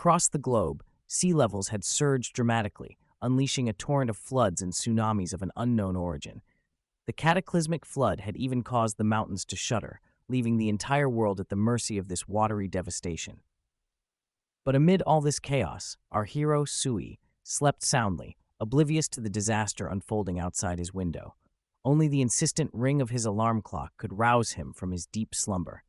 Across the globe, sea levels had surged dramatically, unleashing a torrent of floods and tsunamis of an unknown origin. The cataclysmic flood had even caused the mountains to shudder, leaving the entire world at the mercy of this watery devastation. But amid all this chaos, our hero, Sui, slept soundly, oblivious to the disaster unfolding outside his window. Only the insistent ring of his alarm clock could rouse him from his deep slumber.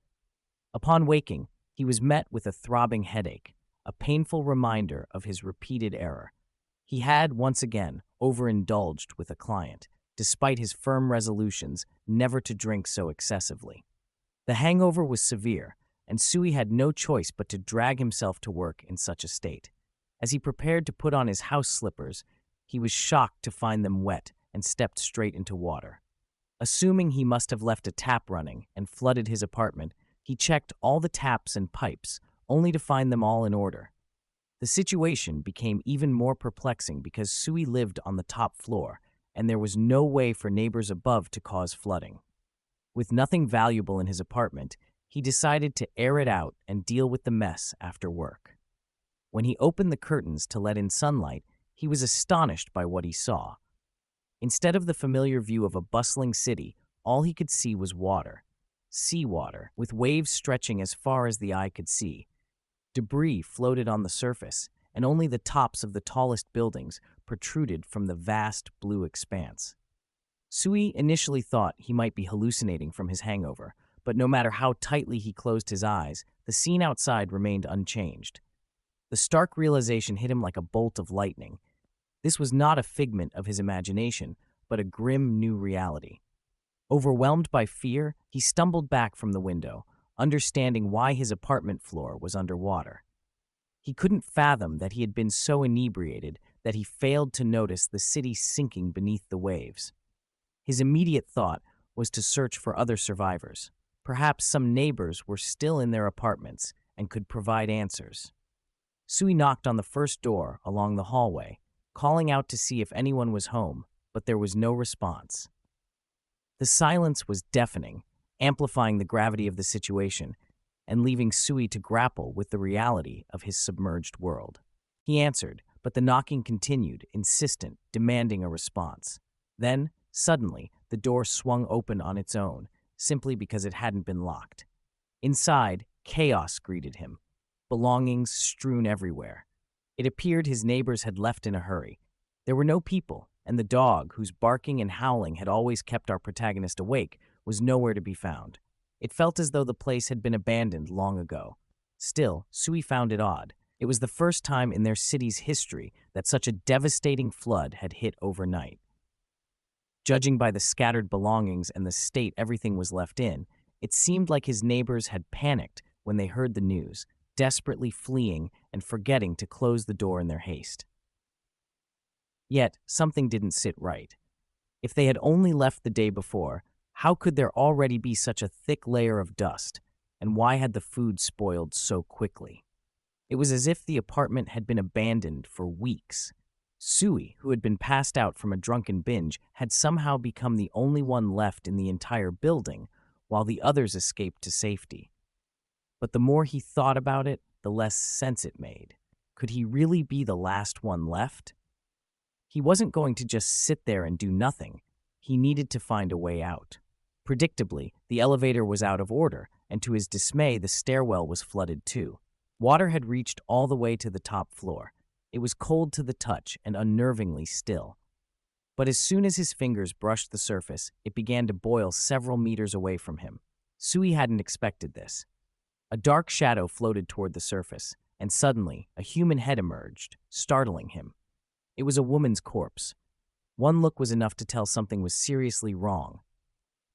Upon waking, he was met with a throbbing headache, a painful reminder of his repeated error. He had, once again, overindulged with a client, despite his firm resolutions never to drink so excessively. The hangover was severe, and Sui had no choice but to drag himself to work in such a state. As he prepared to put on his house slippers, he was shocked to find them wet and stepped straight into water. Assuming he must have left a tap running and flooded his apartment, he checked all the taps and pipes, only to find them all in order. The situation became even more perplexing because Sui lived on the top floor, and there was no way for neighbors above to cause flooding. With nothing valuable in his apartment, he decided to air it out and deal with the mess after work. When he opened the curtains to let in sunlight, he was astonished by what he saw. Instead of the familiar view of a bustling city, all he could see was water. Seawater, with waves stretching as far as the eye could see. Debris floated on the surface, and only the tops of the tallest buildings protruded from the vast blue expanse. Sui initially thought he might be hallucinating from his hangover, but no matter how tightly he closed his eyes, the scene outside remained unchanged. The stark realization hit him like a bolt of lightning. This was not a figment of his imagination, but a grim new reality. Overwhelmed by fear, he stumbled back from the window, understanding why his apartment floor was underwater. He couldn't fathom that he had been so inebriated that he failed to notice the city sinking beneath the waves. His immediate thought was to search for other survivors. Perhaps some neighbors were still in their apartments and could provide answers. Sui knocked on the first door along the hallway, calling out to see if anyone was home, but there was no response. The silence was deafening, amplifying the gravity of the situation and leaving Sui to grapple with the reality of his submerged world. He answered, but the knocking continued, insistent, demanding a response. Then, suddenly, the door swung open on its own, simply because it hadn't been locked. Inside, chaos greeted him, belongings strewn everywhere. It appeared his neighbors had left in a hurry. There were no people, and the dog, whose barking and howling had always kept our protagonist awake, was nowhere to be found. It felt as though the place had been abandoned long ago. Still, Sui found it odd. It was the first time in their city's history that such a devastating flood had hit overnight. Judging by the scattered belongings and the state everything was left in, it seemed like his neighbors had panicked when they heard the news, desperately fleeing and forgetting to close the door in their haste. Yet, something didn't sit right. If they had only left the day before, how could there already be such a thick layer of dust, and why had the food spoiled so quickly? It was as if the apartment had been abandoned for weeks. Sui, who had been passed out from a drunken binge, had somehow become the only one left in the entire building, while the others escaped to safety. But the more he thought about it, the less sense it made. Could he really be the last one left? He wasn't going to just sit there and do nothing. He needed to find a way out. Predictably, the elevator was out of order, and to his dismay, the stairwell was flooded too. Water had reached all the way to the top floor. It was cold to the touch and unnervingly still. But as soon as his fingers brushed the surface, it began to boil several meters away from him. Sui hadn't expected this. A dark shadow floated toward the surface, and suddenly, a human head emerged, startling him. It was a woman's corpse. One look was enough to tell something was seriously wrong.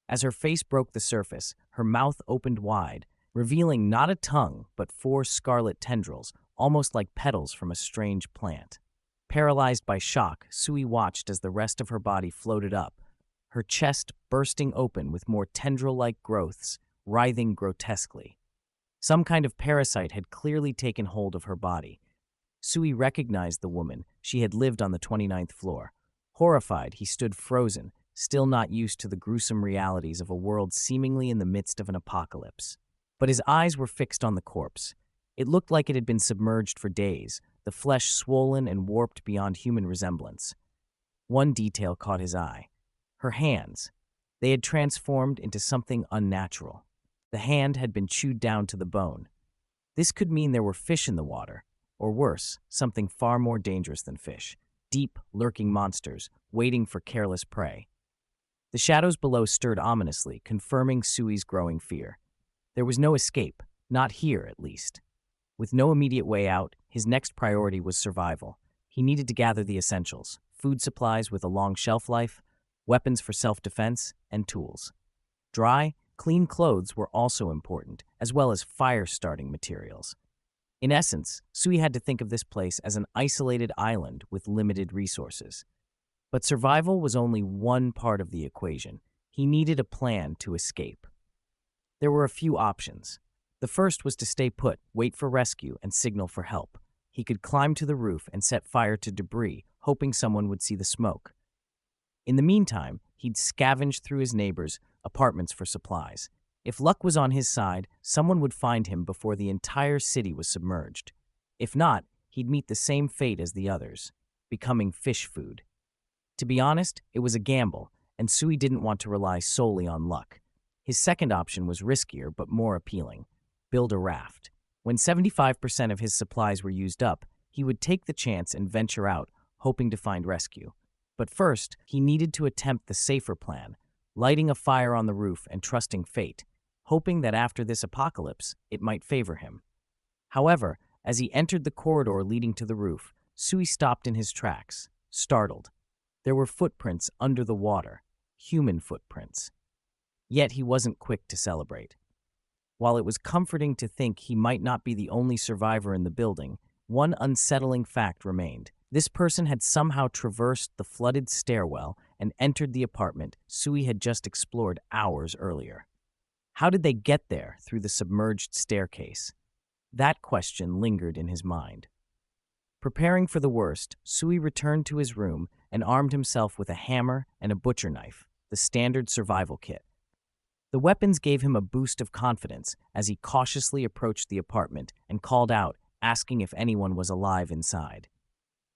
As her face broke the surface, her mouth opened wide, revealing not a tongue, but 4 scarlet tendrils, almost like petals from a strange plant. Paralyzed by shock, Sui watched as the rest of her body floated up, her chest bursting open with more tendril-like growths, writhing grotesquely. Some kind of parasite had clearly taken hold of her body. Sui recognized the woman. She had lived on the 29th floor. Horrified, he stood frozen, still not used to the gruesome realities of a world seemingly in the midst of an apocalypse. But his eyes were fixed on the corpse. It looked like it had been submerged for days, the flesh swollen and warped beyond human resemblance. One detail caught his eye. Her hands. They had transformed into something unnatural. The hand had been chewed down to the bone. This could mean there were fish in the water, or worse, something far more dangerous than fish. Deep, lurking monsters, waiting for careless prey. The shadows below stirred ominously, confirming Sui's growing fear. There was no escape, not here at least. With no immediate way out, his next priority was survival. He needed to gather the essentials: food supplies with a long shelf life, weapons for self-defense, and tools. Dry, clean clothes were also important, as well as fire-starting materials. In essence, Sui had to think of this place as an isolated island with limited resources. But survival was only one part of the equation. He needed a plan to escape. There were a few options. The first was to stay put, wait for rescue, and signal for help. He could climb to the roof and set fire to debris, hoping someone would see the smoke. In the meantime, he'd scavenge through his neighbors' apartments for supplies. If luck was on his side, someone would find him before the entire city was submerged. If not, he'd meet the same fate as the others, becoming fish food. To be honest, it was a gamble, and Sui didn't want to rely solely on luck. His second option was riskier but more appealing: build a raft. When 75% of his supplies were used up, he would take the chance and venture out, hoping to find rescue. But first, he needed to attempt the safer plan, lighting a fire on the roof and trusting fate, hoping that after this apocalypse, it might favor him. However, as he entered the corridor leading to the roof, Sui stopped in his tracks, startled. There were footprints under the water, human footprints. Yet he wasn't quick to celebrate. While it was comforting to think he might not be the only survivor in the building, one unsettling fact remained. This person had somehow traversed the flooded stairwell and entered the apartment Sui had just explored hours earlier. How did they get there through the submerged staircase? That question lingered in his mind. Preparing for the worst, Sui returned to his room and armed himself with a hammer and a butcher knife, the standard survival kit. The weapons gave him a boost of confidence as he cautiously approached the apartment and called out, asking if anyone was alive inside.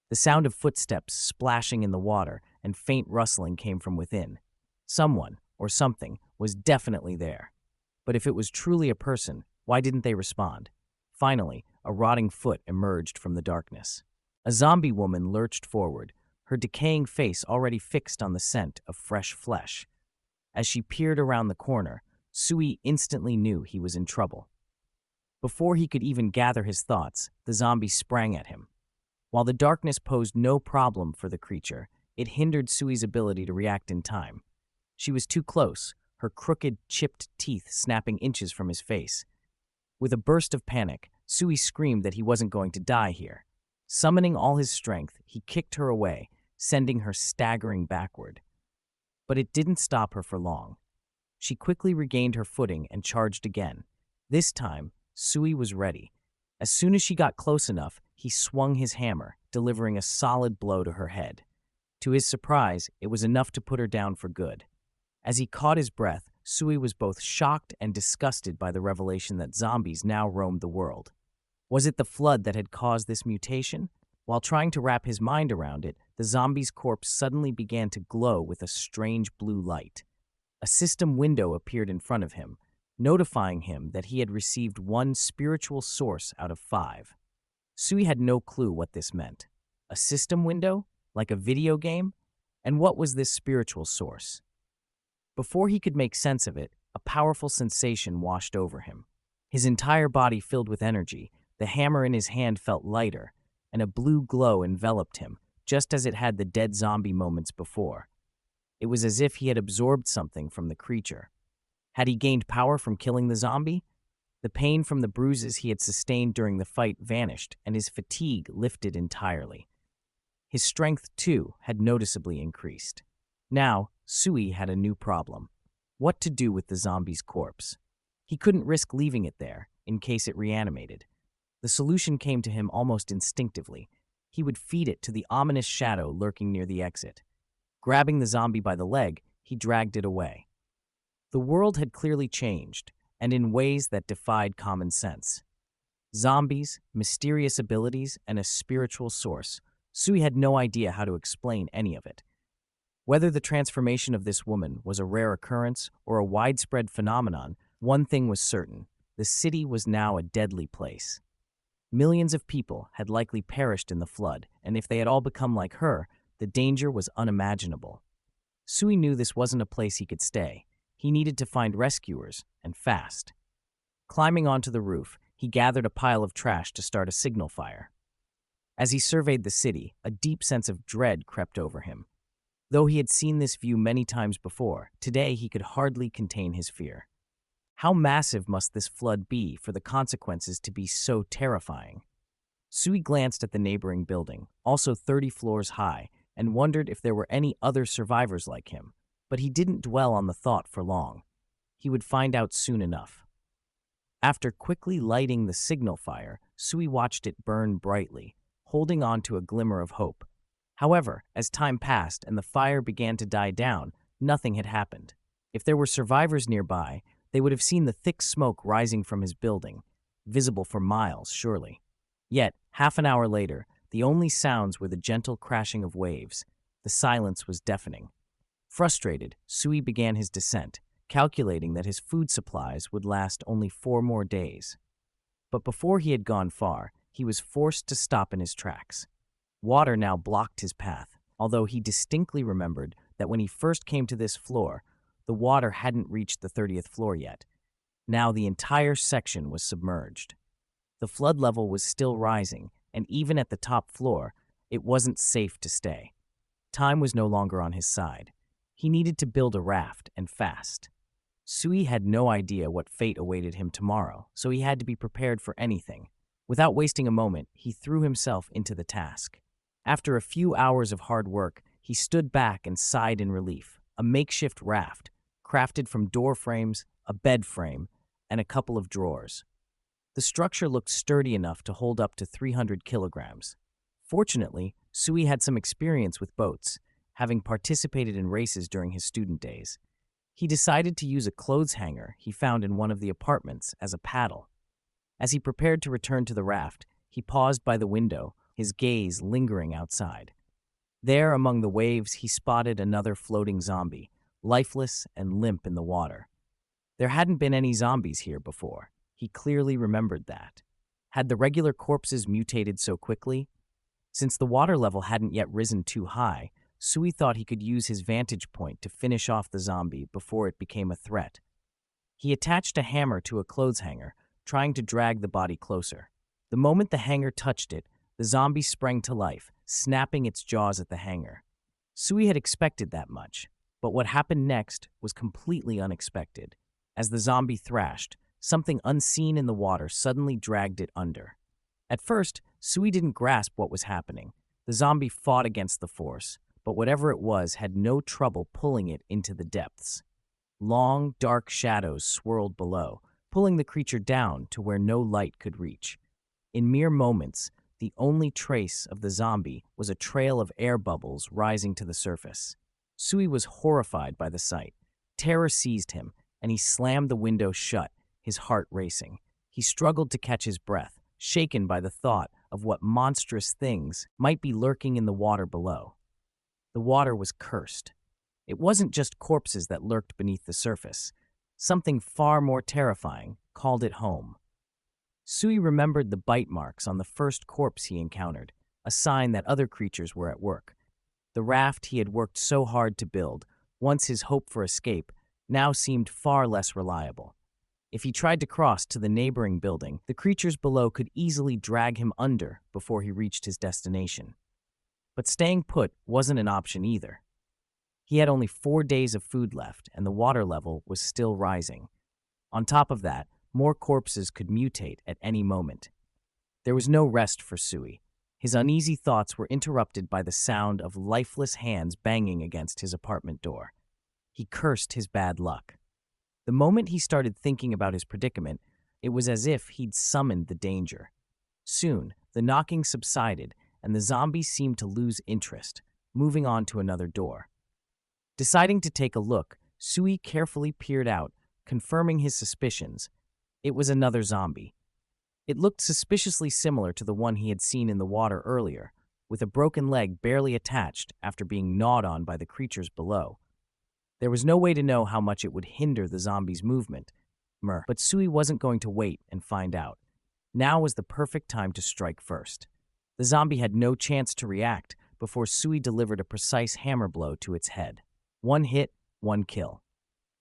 The sound of footsteps splashing in the water and faint rustling came from within. Someone, or something, was definitely there. But if it was truly a person, why didn't they respond? Finally, a rotting foot emerged from the darkness. A zombie woman lurched forward, her decaying face already fixed on the scent of fresh flesh. As she peered around the corner, Sui instantly knew he was in trouble. Before he could even gather his thoughts, the zombie sprang at him. While the darkness posed no problem for the creature, it hindered Sui's ability to react in time. She was too close, her crooked, chipped teeth snapping inches from his face. With a burst of panic, Sui screamed that he wasn't going to die here. Summoning all his strength, he kicked her away, sending her staggering backward. But it didn't stop her for long. She quickly regained her footing and charged again. This time, Sui was ready. As soon as she got close enough, he swung his hammer, delivering a solid blow to her head. To his surprise, it was enough to put her down for good. As he caught his breath, Sui was both shocked and disgusted by the revelation that zombies now roamed the world. Was it the flood that had caused this mutation? While trying to wrap his mind around it, the zombie's corpse suddenly began to glow with a strange blue light. A system window appeared in front of him, notifying him that he had received one spiritual source out of 5. Sui had no clue what this meant. A system window? Like a video game? And what was this spiritual source? Before he could make sense of it, a powerful sensation washed over him. His entire body filled with energy, the hammer in his hand felt lighter, and a blue glow enveloped him, just as it had the dead zombie moments before. It was as if he had absorbed something from the creature. Had he gained power from killing the zombie? The pain from the bruises he had sustained during the fight vanished, and his fatigue lifted entirely. His strength, too, had noticeably increased. Now, Sui had a new problem. What to do with the zombie's corpse? He couldn't risk leaving it there, in case it reanimated. The solution came to him almost instinctively. He would feed it to the ominous shadow lurking near the exit. Grabbing the zombie by the leg, he dragged it away. The world had clearly changed, and in ways that defied common sense. Zombies, mysterious abilities, and a spiritual source. Sui had no idea how to explain any of it. Whether the transformation of this woman was a rare occurrence or a widespread phenomenon, one thing was certain: the city was now a deadly place. Millions of people had likely perished in the flood, and if they had all become like her, the danger was unimaginable. Sui knew this wasn't a place he could stay. He needed to find rescuers, and fast. Climbing onto the roof, he gathered a pile of trash to start a signal fire. As he surveyed the city, a deep sense of dread crept over him. Though he had seen this view many times before, today he could hardly contain his fear. How massive must this flood be for the consequences to be so terrifying? Sui glanced at the neighboring building, also 30 floors high, and wondered if there were any other survivors like him, but he didn't dwell on the thought for long. He would find out soon enough. After quickly lighting the signal fire, Sui watched it burn brightly, holding on to a glimmer of hope. However, as time passed and the fire began to die down, nothing had happened. If there were survivors nearby, they would have seen the thick smoke rising from his building, visible for miles, surely. Yet, half an hour later, the only sounds were the gentle crashing of waves. The silence was deafening. Frustrated, Sui began his descent, calculating that his food supplies would last only 4 more days. But before he had gone far, he was forced to stop in his tracks. Water now blocked his path, although he distinctly remembered that when he first came to this floor, the water hadn't reached the 30th floor yet. Now the entire section was submerged. The flood level was still rising, and even at the top floor, it wasn't safe to stay. Time was no longer on his side. He needed to build a raft, and fast. Sui had no idea what fate awaited him tomorrow, so he had to be prepared for anything. Without wasting a moment, he threw himself into the task. After a few hours of hard work, he stood back and sighed in relief. A makeshift raft, crafted from door frames, a bed frame, and a couple of drawers. The structure looked sturdy enough to hold up to 300 kilograms. Fortunately, Sui had some experience with boats, having participated in races during his student days. He decided to use a clothes hanger he found in one of the apartments as a paddle. As he prepared to return to the raft, he paused by the window, his gaze lingering outside. There, among the waves, he spotted another floating zombie, lifeless and limp in the water. There hadn't been any zombies here before. He clearly remembered that. Had the regular corpses mutated so quickly? Since the water level hadn't yet risen too high, Sui thought he could use his vantage point to finish off the zombie before it became a threat. He attached a hammer to a clothes hanger, trying to drag the body closer. The moment the hanger touched it, the zombie sprang to life, snapping its jaws at the hanger. Sui had expected that much, but what happened next was completely unexpected. As the zombie thrashed, something unseen in the water suddenly dragged it under. At first, Sui didn't grasp what was happening. The zombie fought against the force, but whatever it was had no trouble pulling it into the depths. Long, dark shadows swirled below, pulling the creature down to where no light could reach. In mere moments, the only trace of the zombie was a trail of air bubbles rising to the surface. Sui was horrified by the sight. Terror seized him, and he slammed the window shut, his heart racing. He struggled to catch his breath, shaken by the thought of what monstrous things might be lurking in the water below. The water was cursed. It wasn't just corpses that lurked beneath the surface. Something far more terrifying called it home. Sui remembered the bite marks on the first corpse he encountered, a sign that other creatures were at work. The raft he had worked so hard to build, once his hope for escape, now seemed far less reliable. If he tried to cross to the neighboring building, the creatures below could easily drag him under before he reached his destination. But staying put wasn't an option either. He had only 4 days of food left, and the water level was still rising. On top of that, more corpses could mutate at any moment. There was no rest for Sui. His uneasy thoughts were interrupted by the sound of lifeless hands banging against his apartment door. He cursed his bad luck. The moment he started thinking about his predicament, it was as if he'd summoned the danger. Soon, the knocking subsided, and the zombies seemed to lose interest, moving on to another door. Deciding to take a look, Sui carefully peered out, confirming his suspicions. It was another zombie. It looked suspiciously similar to the one he had seen in the water earlier, with a broken leg barely attached after being gnawed on by the creatures below. There was no way to know how much it would hinder the zombie's movement, but Sui wasn't going to wait and find out. Now was the perfect time to strike first. The zombie had no chance to react before Sui delivered a precise hammer blow to its head. One hit, one kill.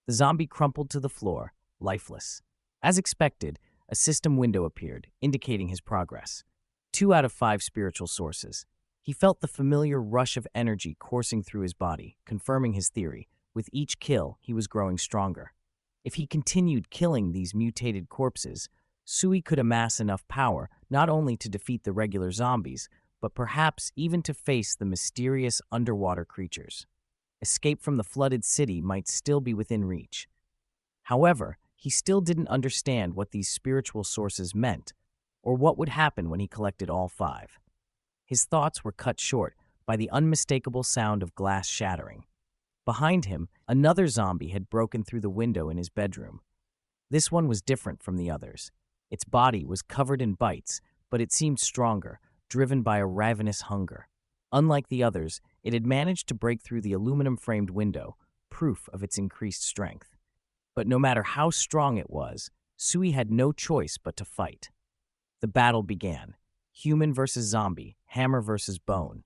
The zombie crumpled to the floor, lifeless. As expected, a system window appeared, indicating his progress. 2 out of 5 spiritual sources. He felt the familiar rush of energy coursing through his body, confirming his theory. With each kill, he was growing stronger. If he continued killing these mutated corpses, Sui could amass enough power not only to defeat the regular zombies, but perhaps even to face the mysterious underwater creatures. Escape from the flooded city might still be within reach. However, he still didn't understand what these spiritual sources meant, or what would happen when he collected all 5. His thoughts were cut short by the unmistakable sound of glass shattering. Behind him, another zombie had broken through the window in his bedroom. This one was different from the others. Its body was covered in bites, but it seemed stronger, driven by a ravenous hunger. Unlike the others, it had managed to break through the aluminum-framed window, proof of its increased strength. But no matter how strong it was, Sui had no choice but to fight. The battle began. Human versus zombie, hammer versus bone.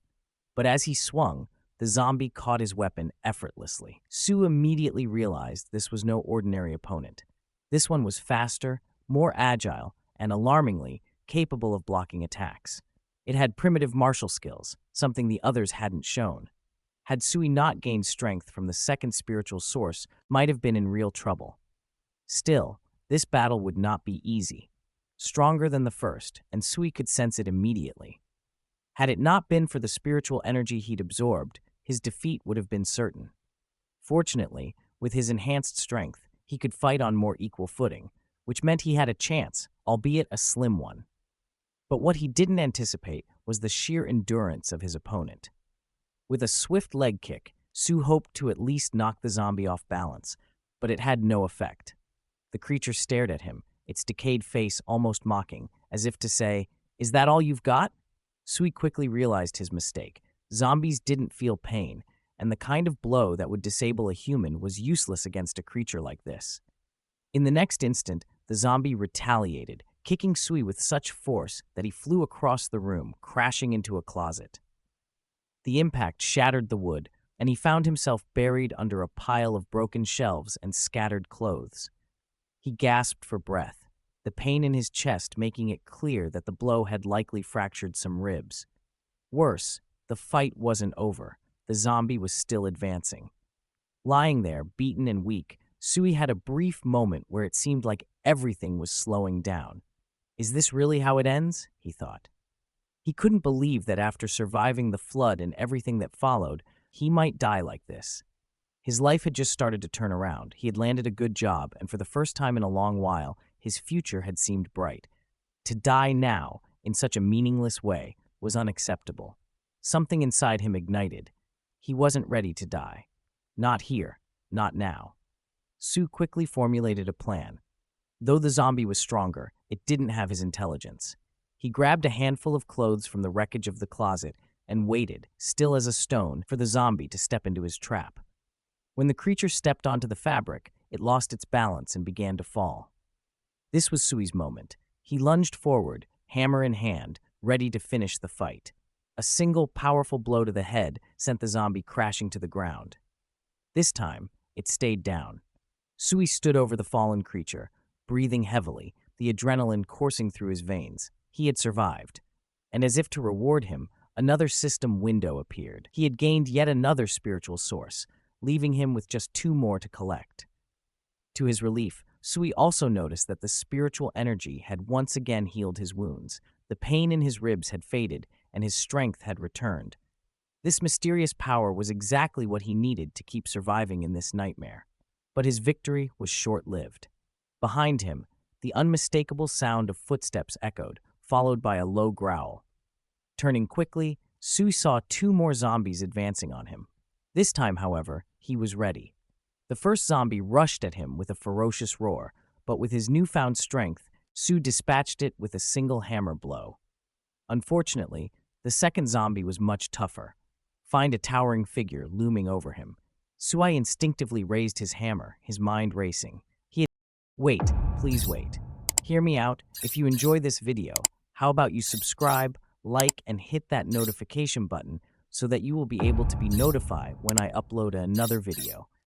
But as he swung, the zombie caught his weapon effortlessly. Sue immediately realized this was no ordinary opponent. This one was faster, more agile, and alarmingly capable of blocking attacks. It had primitive martial skills, something the others hadn't shown. Had Sui not gained strength from the second spiritual source, might have been in real trouble. Still, this battle would not be easy. Stronger than the first, and Sui could sense it immediately. Had it not been for the spiritual energy he'd absorbed, his defeat would have been certain. Fortunately, with his enhanced strength, he could fight on more equal footing, which meant he had a chance, albeit a slim one. But what he didn't anticipate was the sheer endurance of his opponent. With a swift leg kick, Sue hoped to at least knock the zombie off balance, but it had no effect. The creature stared at him, its decayed face almost mocking, as if to say, "Is that all you've got?" Sui quickly realized his mistake. Zombies didn't feel pain, and the kind of blow that would disable a human was useless against a creature like this. In the next instant, the zombie retaliated, kicking Sui with such force that he flew across the room, crashing into a closet. The impact shattered the wood, and he found himself buried under a pile of broken shelves and scattered clothes. He gasped for breath, the pain in his chest making it clear that the blow had likely fractured some ribs. Worse, the fight wasn't over. The zombie was still advancing. Lying there, beaten and weak, Sui had a brief moment where it seemed like everything was slowing down. Is this really how it ends? He thought. He couldn't believe that after surviving the flood and everything that followed, he might die like this. His life had just started to turn around. He had landed a good job, and for the first time in a long while, his future had seemed bright. To die now, in such a meaningless way, was unacceptable. Something inside him ignited. He wasn't ready to die. Not here, not now. Sue quickly formulated a plan. Though the zombie was stronger, it didn't have his intelligence. He grabbed a handful of clothes from the wreckage of the closet and waited, still as a stone, for the zombie to step into his trap. When the creature stepped onto the fabric, it lost its balance and began to fall. This was Sui's moment. He lunged forward, hammer in hand, ready to finish the fight. A single powerful blow to the head sent the zombie crashing to the ground. This time, it stayed down. Sui stood over the fallen creature, breathing heavily, the adrenaline coursing through his veins. He had survived. And as if to reward him, another system window appeared. He had gained yet another spiritual source, leaving him with just 2 more to collect. To his relief, Sui also noticed that the spiritual energy had once again healed his wounds. The pain in his ribs had faded, and his strength had returned. This mysterious power was exactly what he needed to keep surviving in this nightmare. But his victory was short-lived. Behind him, the unmistakable sound of footsteps echoed, followed by a low growl. Turning quickly, Sui saw 2 more zombies advancing on him. This time, however, he was ready. The first zombie rushed at him with a ferocious roar, but with his newfound strength, Su dispatched it with a single hammer blow. Unfortunately, the second zombie was much tougher. Find a towering figure looming over him. Sui instinctively raised his hammer, his mind racing. Wait, please wait. Hear me out. If you enjoy this video, how about you subscribe, like, and hit that notification button so that you will be able to be notified when I upload another video.